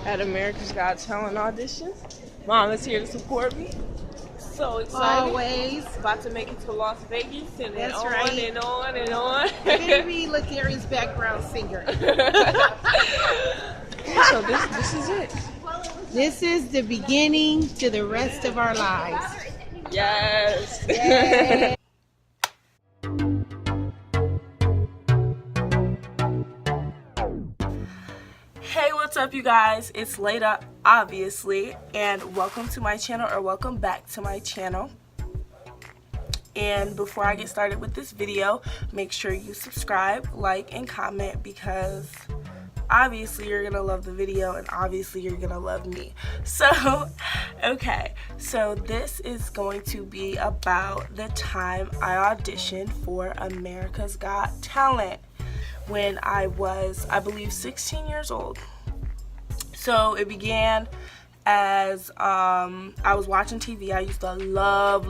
at America's Got Talent audition. Mom is here to support me. So excited. Always. About to make it to Las Vegas and then That's on right. and on and on. Better be Ladaria's background singer. So this is it. This is the beginning to the rest of our lives. Yes. Yay. Hey, what's up you guys? It's LADA, obviously, and welcome to my channel, or welcome back to my channel. And before I get started with this video, make sure you subscribe, like, and comment, because obviously you're gonna love the video and obviously you're gonna love me. So okay, so this is going to be about the time I auditioned for America's Got Talent when I was, I believe, 16 years old. So it began as I was watching TV. I used to love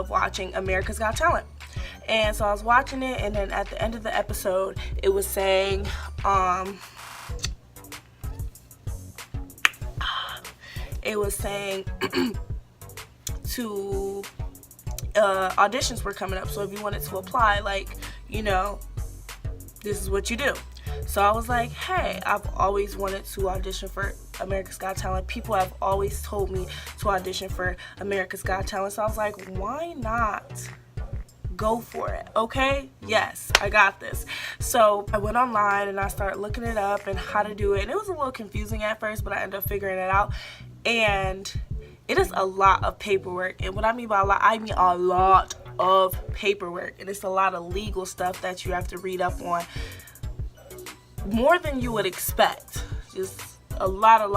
watching America's Got Talent. And so I was watching it, and then at the end of the episode, it was saying, to auditions were coming up. So if you wanted to apply, like, you know, this is what you do. So I was like, hey, I've always wanted to audition for America's Got Talent. People have always told me to audition for America's Got Talent. So I was like, why not go for it? Okay, yes, I got this. So I went online and I started looking it up and how to do it. And it was a little confusing at first, but I ended up figuring it out. And it is a lot of paperwork. And what I mean by a lot, I mean a lot of paperwork. And it's a lot of legal stuff that you have to read up on. More than you would expect. Just a lot of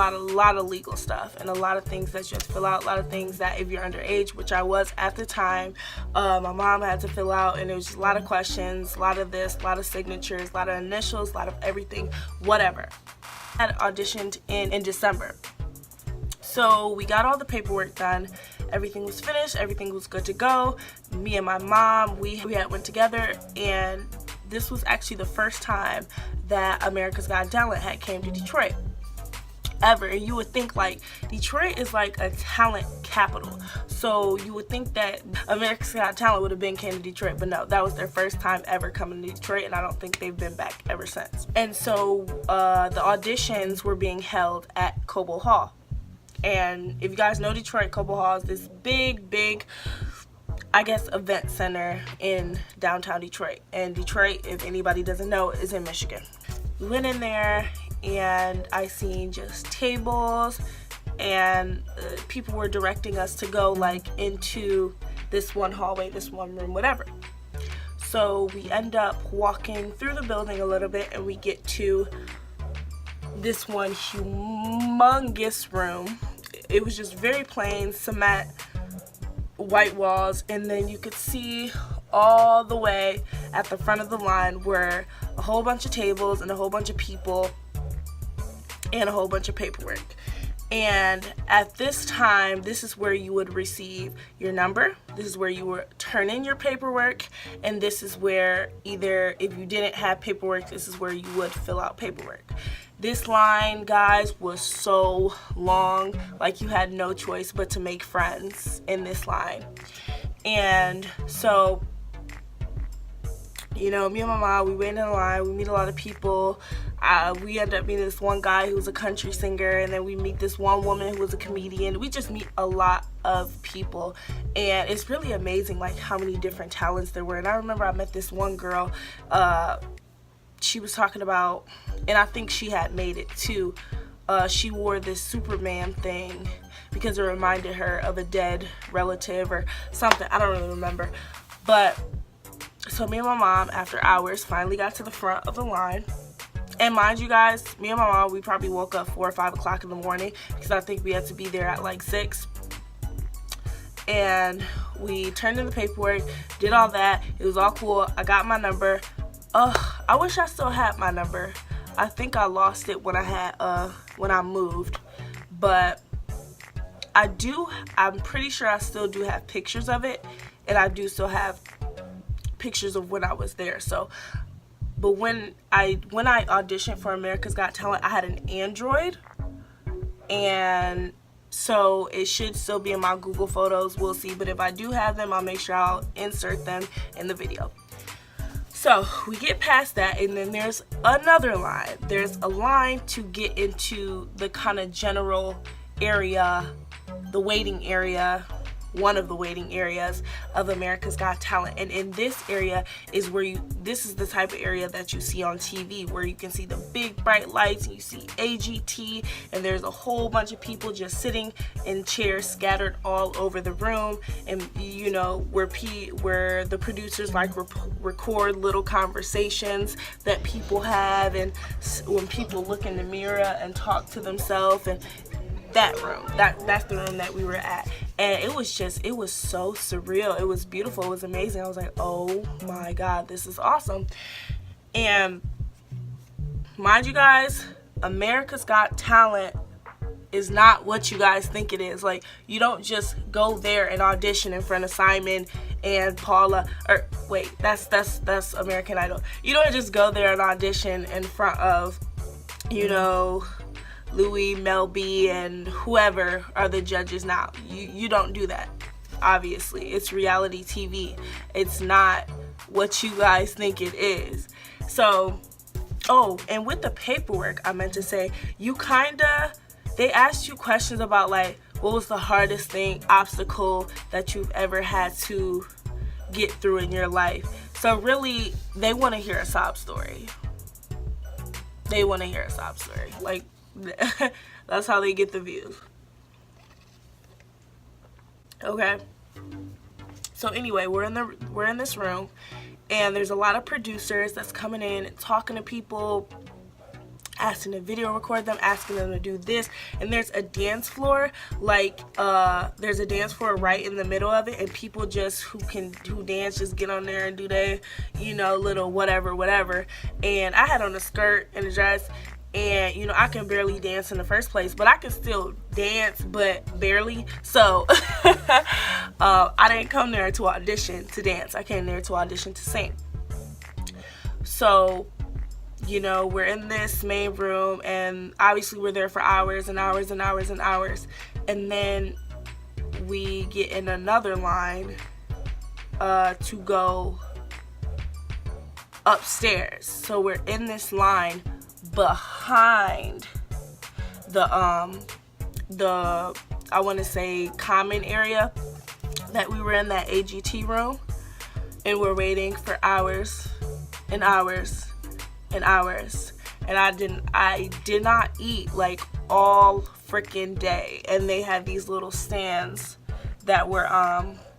legal stuff, and a lot of things that you have to fill out, a lot of things that if you're underage, which I was at the time, my mom had to fill out, and it was just a lot of questions, a lot of this, a lot of signatures, a lot of initials, a lot of everything, whatever. I had auditioned in December. So we got all the paperwork done, everything was finished, everything was good to go. Me and my mom, we had went together, and this was actually the first time that America's Got Talent had came to Detroit ever. And you would think, like, Detroit is like a talent capital, so you would think that America's Got Talent would have came to Detroit, but no, that was their first time ever coming to Detroit, and I don't think they've been back ever since. And so the auditions were being held at Cobo Hall. And if you guys know Detroit, Cobo Hall is this big, I guess, event center in downtown Detroit. And Detroit, if anybody doesn't know, is in Michigan. We went in there and I seen just tables, and people were directing us to go like into this one hallway, this one room, whatever. So we end up walking through the building a little bit, and we get to this one humongous room. It was just very plain cement, white walls, and then you could see all the way at the front of the line were a whole bunch of tables and a whole bunch of people and a whole bunch of paperwork. And at this time, this is where you would receive your number, this is where you would turn in your paperwork, and this is where, either if you didn't have paperwork, this is where you would fill out paperwork. This line, guys, was so long, like you had no choice but to make friends in this line. And so, you know, me and my mom, we wait in the line, we meet a lot of people. We end up meeting this one guy who was a country singer, and then we meet this one woman who was a comedian. We just meet a lot of people, and it's really amazing, like, how many different talents there were. And I remember I met this one girl, she was talking about, and I think she had made it too, she wore this Superman thing because it reminded her of a dead relative or something. I don't really remember. But so me and my mom, after hours, finally got to the front of the line. And mind you guys, me and my mom, we probably woke up 4 or 5 o'clock in the morning because I think we had to be there at like 6. And we turned in the paperwork, did all that. It was all cool. I got my number. I wish I still had my number. I think I lost it when I moved, but I'm pretty sure I still do have pictures of it, and I do still have pictures of when I was there. So, but when I auditioned for America's Got Talent, I had an Android, And so it should still be in my Google Photos. We'll see. But if I do have them, I'll make sure I'll insert them in the video. So we get past that, and then there's another line. There's a line to get into the kind of general area, the waiting area, one of the waiting areas of America's Got Talent. And in this area is where this is the type of area that you see on TV, where you can see the big bright lights, and you see AGT, and there's a whole bunch of people just sitting in chairs scattered all over the room. And you know, where the producers like record little conversations that people have, and when people look in the mirror and talk to themselves. And that room, that's the room that we were at, and it was so surreal. It was beautiful. It was amazing. I was like, oh my god, this is awesome. And mind you guys, America's Got Talent is not what you guys think it is. Like, you don't just go there and audition in front of Simon and Paula, or wait, that's American Idol. You don't just go there and audition in front of, you know, Louis, Mel B, and whoever are the judges now. You don't do that. Obviously, it's reality TV. It's not what you guys think it is. So, oh, and with the paperwork, I meant to say, they asked you questions about, like, what was the hardest obstacle that you've ever had to get through in your life. So really, they want to hear a sob story. They want to hear a sob story. Like, that's how they get the views. Okay. So anyway, we're in this room, and there's a lot of producers that's coming in and talking to people, asking to video record them, asking them to do this. And there's a dance floor, like there's a dance floor right in the middle of it, and people just who dance just get on there and do their, you know, little whatever. And I had on a skirt and a dress, and, you know, I can barely dance in the first place, but I can still dance, but barely. So I didn't come there to audition to dance. I came there to audition to sing. So, you know, we're in this main room, and obviously we're there for hours and hours and hours and hours. And then we get in another line to go upstairs. So we're in this line behind the I want to say common area that we were in, that AGT room, and we're waiting for hours and hours and hours. And I did not eat like all freaking day. And they had these little stands that were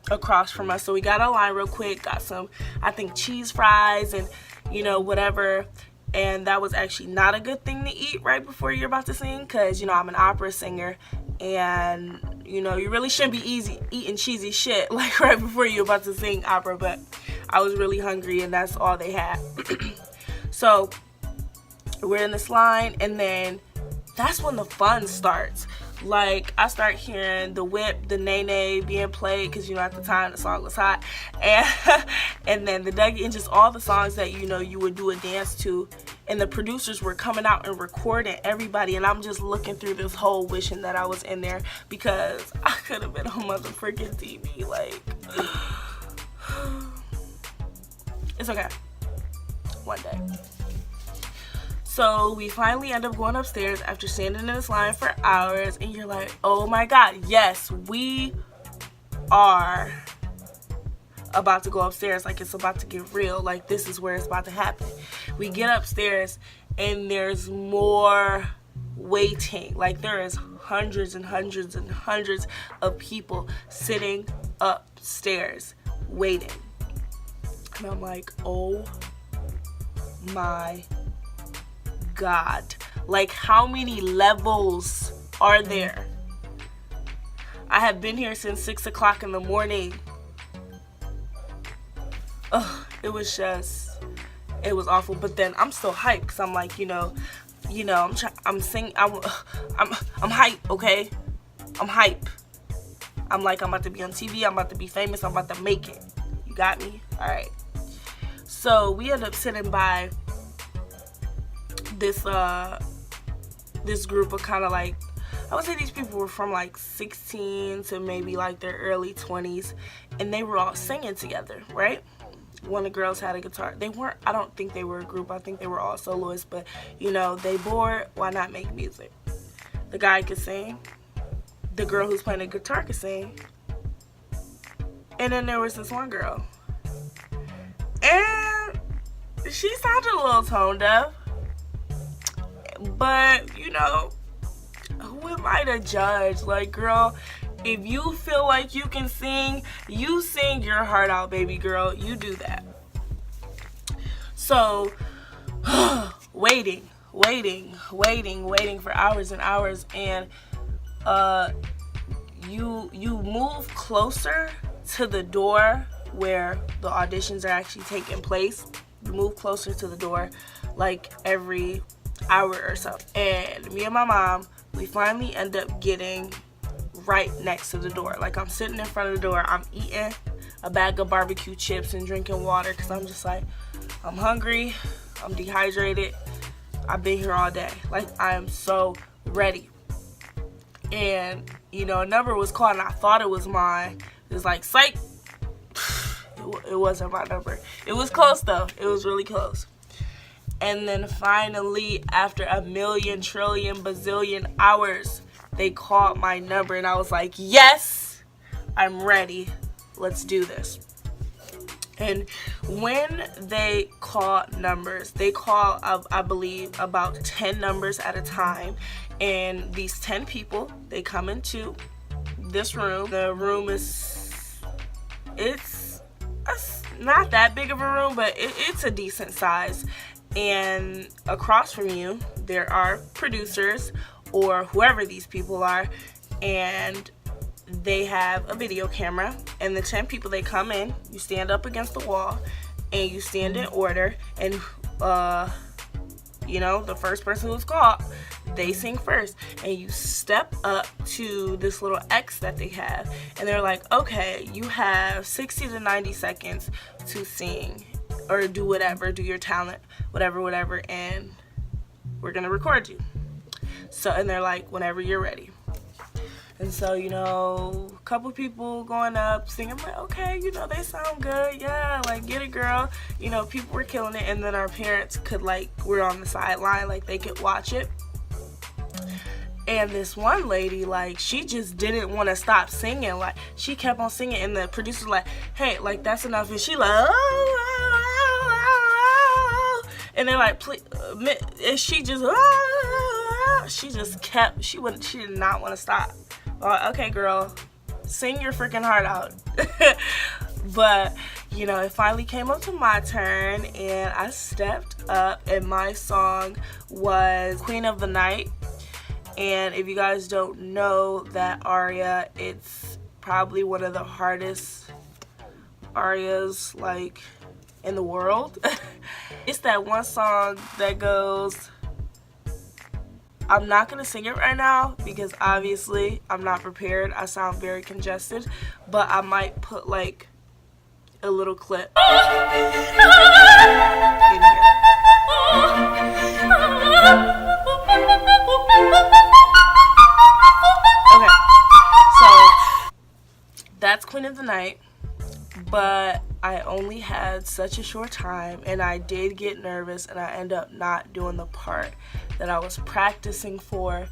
across from us. So we got a line real quick, got some, I think, cheese fries and, you know, whatever. And that was actually not a good thing to eat right before you're about to sing, because, you know, I'm an opera singer, and, you know, you really shouldn't be eating cheesy shit like right before you're about to sing opera. But I was really hungry, and that's all they had. So we're in this line, and then that's when the fun starts. Like, I start hearing the whip, the nay-nay being played, because, you know, at the time the song was hot, and then the Dougie, and just all the songs that, you know, you would do a dance to. And the producers were coming out and recording everybody, and I'm just looking through this hole wishing that I was in there, because I could have been on motherfucking TV. Like, it's okay. One day. So we finally end up going upstairs after standing in this line for hours, and you're like, oh my god, yes, we are about to go upstairs. Like, it's about to get real. Like, this is where it's about to happen. We get upstairs, and there's more waiting. Like, there is hundreds and hundreds and hundreds of people sitting upstairs waiting. And I'm like, oh my god, like, how many levels are there? I have been here since 6 o'clock in the morning. Ugh, it was awful. But then I'm still hyped, because I'm like, I'm singing, I'm hype, okay? I'm hype. I'm like, I'm about to be on TV, I'm about to be famous, I'm about to make it. You got me? All right. So we end up sitting by this group of kind of like I would say these people were from like 16 to maybe like their early 20s, and they were all singing together, right? One of the girls had a guitar. They weren't, I don't think they were a group. I think they were all soloists, but you know, they bored, why not make music? The guy could sing. The girl who's playing the guitar could sing. And then there was this one girl. And she sounded a little tone deaf. But, you know, who am I to judge? Like, girl, if you feel like you can sing, you sing your heart out, baby girl. You do that. So, waiting for hours and hours, and you move closer to the door where the auditions are actually taking place. You move closer to the door like every hour or so. And me and my mom, we finally end up getting right next to the door. Like, I'm sitting in front of the door, I'm eating a bag of barbecue chips and drinking water because I'm just like, I'm hungry, I'm dehydrated, I've been here all day. Like, I am so ready. And, you know, a number was called and I thought it was mine. It was like, psych. It wasn't my number. It was close though. It was really close. And then finally, after a million, trillion, bazillion hours, they called my number and I was like, yes, I'm ready. Let's do this. And when they call numbers, they call, I believe, about 10 numbers at a time. And these 10 people, they come into this room. The room it's not that big of a room, but it's a decent size. And across from you, there are producers or whoever these people are, and they have a video camera. And the 10 people, they come in, you stand up against the wall, and you stand in order, and you know, the first person who's called, they sing first, and you step up to this little X that they have, and they're like, okay, you have 60 to 90 seconds to sing or do whatever, do your talent, whatever, and we're gonna record you. So, and they're like, whenever you're ready. And so, you know, a couple people going up singing, I'm like, okay, you know, they sound good, yeah, like, get it, girl. You know, people were killing it, and then our parents could, like, we're on the sideline, like, they could watch it. And this one lady, like, she just didn't want to stop singing. Like, she kept on singing, and the producer's like, hey, like, that's enough. And she like, oh. And they're like, please, and she just kept, she did not want to stop. Like, okay, girl, sing your freaking heart out. But, you know, it finally came up to my turn, and I stepped up, and my song was Queen of the Night. And if you guys don't know that aria, it's probably one of the hardest arias, like, in the world. It's that one song that goes, I'm not going to sing it right now because obviously I'm not prepared. I sound very congested, but I might put, like, a little clip in here. Okay, so that's Queen of the Night, but I only had such a short time, and I did get nervous, and I ended up not doing the part that I was practicing for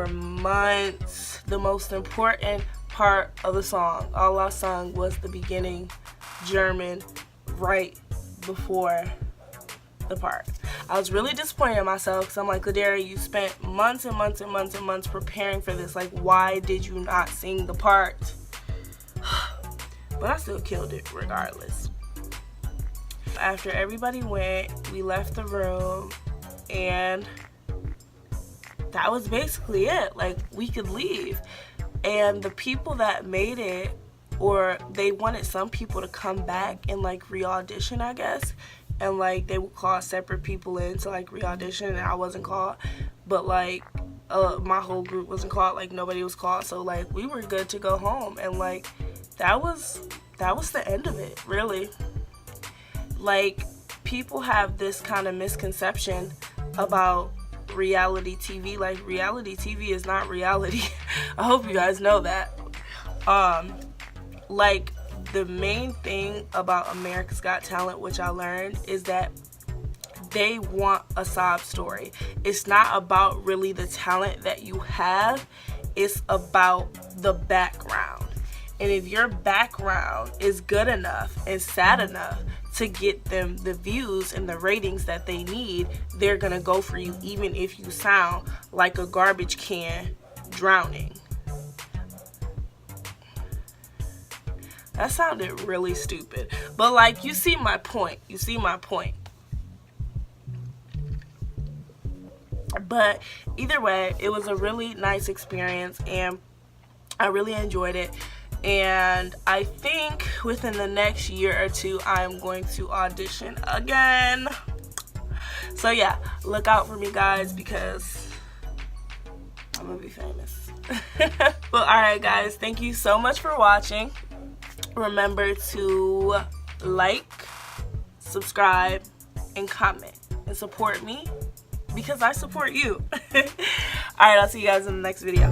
months. The most important part of the song. All I sung was the beginning German right before the part. I was really disappointed in myself because I'm like, Ladera, you spent months and months and months and months preparing for this. Like, why did you not sing the part? But I still killed it regardless. After everybody went, we left the room, and that was basically it. Like, we could leave. And the people that made it, or they wanted some people to come back and, like, re-audition, I guess. And, like, they would call separate people in to, like, re-audition, and I wasn't called. But, like, my whole group wasn't called. Like, nobody was called. So, like, we were good to go home. And, like, that was the end of it, really. Like, people have this kind of misconception about reality TV. Like, reality TV is not reality. I hope you guys know that. Like, the main thing about America's Got Talent, which I learned, is that they want a sob story. It's not about really the talent that you have. It's about the background. And if your background is good enough and sad enough to get them the views and the ratings that they need, they're gonna go for you even if you sound like a garbage can drowning. That sounded really stupid. But like, you see my point. You see my point. But either way, it was a really nice experience and I really enjoyed it. And I think within the next year or two, I'm going to audition again. So yeah, look out for me, guys, because I'm gonna be famous. Well, alright guys, thank you so much for watching. Remember to like, subscribe, and comment and support me because I support you. Alright, I'll see you guys in the next video.